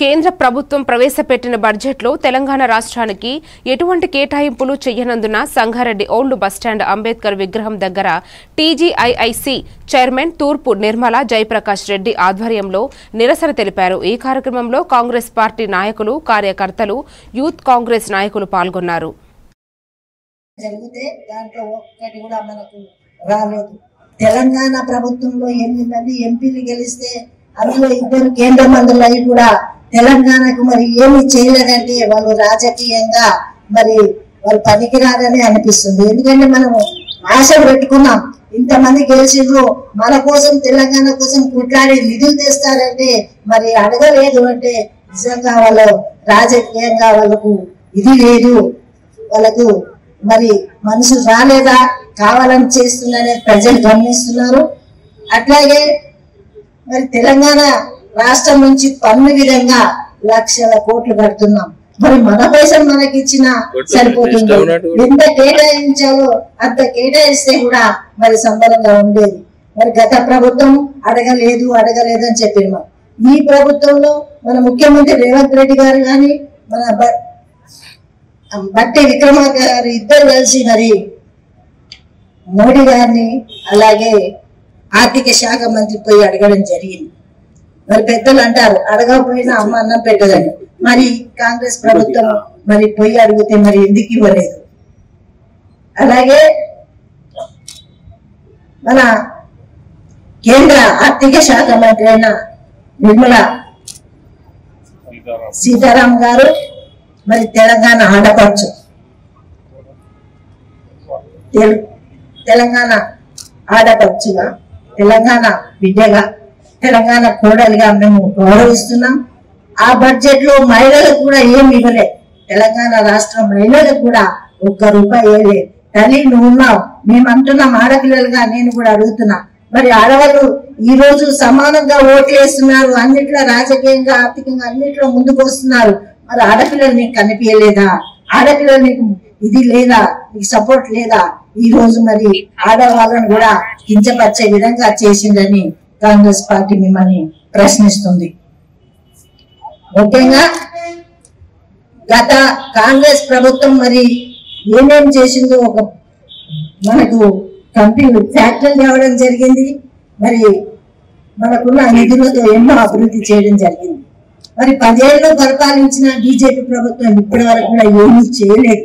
కేంద్ర ప్రభుత్వం ప్రవేశపెట్టిన బడ్జెట్లో తెలంగాణ రాష్ట్రానికి ఎటువంటి కేటాయింపులు చేయనందున సంగారెడ్డి ఓల్డ్ బస్టాండ్ అంబేద్కర్ విగ్రహం దగ్గర టీజీఐఐసీ చైర్మన్ తూర్పు నిర్మల జయప్రకాష్ రెడ్డి ఆధ్వర్యంలో నిరసన తెలిపారు. ఈ కార్యక్రమంలో కాంగ్రెస్ పార్టీ నాయకులు, కార్యకర్తలు, యూత్ కాంగ్రెస్ నాయకులు పాల్గొన్నారు. తెలంగాణ ప్రభుత్వంలో 8 మంది ఎంపీలు గెలిస్తే అందులో 2 కేంద్ర మంత్రులు అయి కూడా తెలంగాణకు మరి ఏమి చేయలేదంటే వాళ్ళు రాజకీయంగా మరి వాళ్ళు పనికిరాదని అనిపిస్తుంది. ఎందుకంటే మనం ఆశ పెట్టుకున్నాం, ఇంతమంది గెలిచిండ్రు, మన కోసం తెలంగాణ కోసం కొట్లాడి నిధులు తెస్తారంటే మరి అడగలేదు అంటే నిజంగా వాళ్ళు రాజకీయంగా వాళ్ళకు ఇది లేదు, వాళ్ళకు మరి మనసు రాలేదా, కావాలని చేస్తుందనే ప్రజలు గమనిస్తున్నారు. అట్లాగే మరి తెలంగాణ రాష్ట్రం నుంచి పన్ను విధంగా లక్షల కోట్లు కడుతున్నాం. మరి మన పైసలు మనకి ఇచ్చినా సరిపోతుంది, ఎంత కేటాయించాలో అంత కేటాయిస్తే కూడా మరి సంబరంగా ఉండేది. మరి గత ప్రభుత్వం అడగలేదు అని చెప్పిన ఈ ప్రభుత్వంలో మన ముఖ్యమంత్రి రేవంత్ రెడ్డి గారు కానీ మన బట్టి విక్రమార్క గారు ఇద్దరు కలిసి మరి మోడీ గారిని అలాగే ఆర్థిక శాఖ మంత్రి పోయి అడగడం జరిగింది. మరి పెద్దలు అంటారు అడగకపోయినా అమ్మ అన్నం పెట్టదని. మరి కాంగ్రెస్ ప్రభుత్వం మరి పోయి అడిగితే మరి ఎందుకు ఇవ్వలేదు? అలాగే మన కేంద్ర ఆర్థిక శాఖ మంత్రి అయిన నిర్మలా సీతారాం గారు మరి తెలంగాణ ఆడపడుచు, తెలంగాణ ఆడపడుచుగా, తెలంగాణ బిడ్డగా, తెలంగాణ కోడలిగా మేము గౌరవిస్తున్నాం. ఆ బడ్జెట్ లో మహిళలకు కూడా ఏమి ఇవ్వలేదు. తెలంగాణ రాష్ట్ర మహిళలకు కూడా ₹1 ఇవ్వలేదు. తల్లి నువ్వు ఉన్నావు, మేము అంటున్నాం ఆడపిల్లలుగా. నేను కూడా అడుగుతున్నా, మరి ఆడవాళ్ళు ఈ రోజు సమానంగా ఓట్లు వేస్తున్నారు, అన్నిట్లో రాజకీయంగా, ఆర్థికంగా అన్నిట్లో ముందుకు వస్తున్నారు. మరి ఆడపిల్లలు నీకు కనిపించలేదా? ఆడపిల్లలు నీకు ఇది లేదా? నీకు సపోర్ట్ లేదా? ఈ రోజు మరి ఆడవాళ్ళను కూడా కించపరిచే విధంగా చేసిందని కాంగ్రెస్ పార్టీ మిమ్మల్ని ప్రశ్నిస్తుంది. ముఖ్యంగా గత కాంగ్రెస్ ప్రభుత్వం మరి ఏమేం చేసిందో ఒక మనకు కంపెనీ ఫ్యాక్టరీలు తేవడం జరిగింది. మరి మనకున్న నిధులతో ఎన్నో అభివృద్ధి చేయడం జరిగింది. మరి 10 ఏళ్ళు పరిపాలించిన బీజేపీ ప్రభుత్వం ఇప్పటి వరకు కూడా ఏమీ చేయలేదు.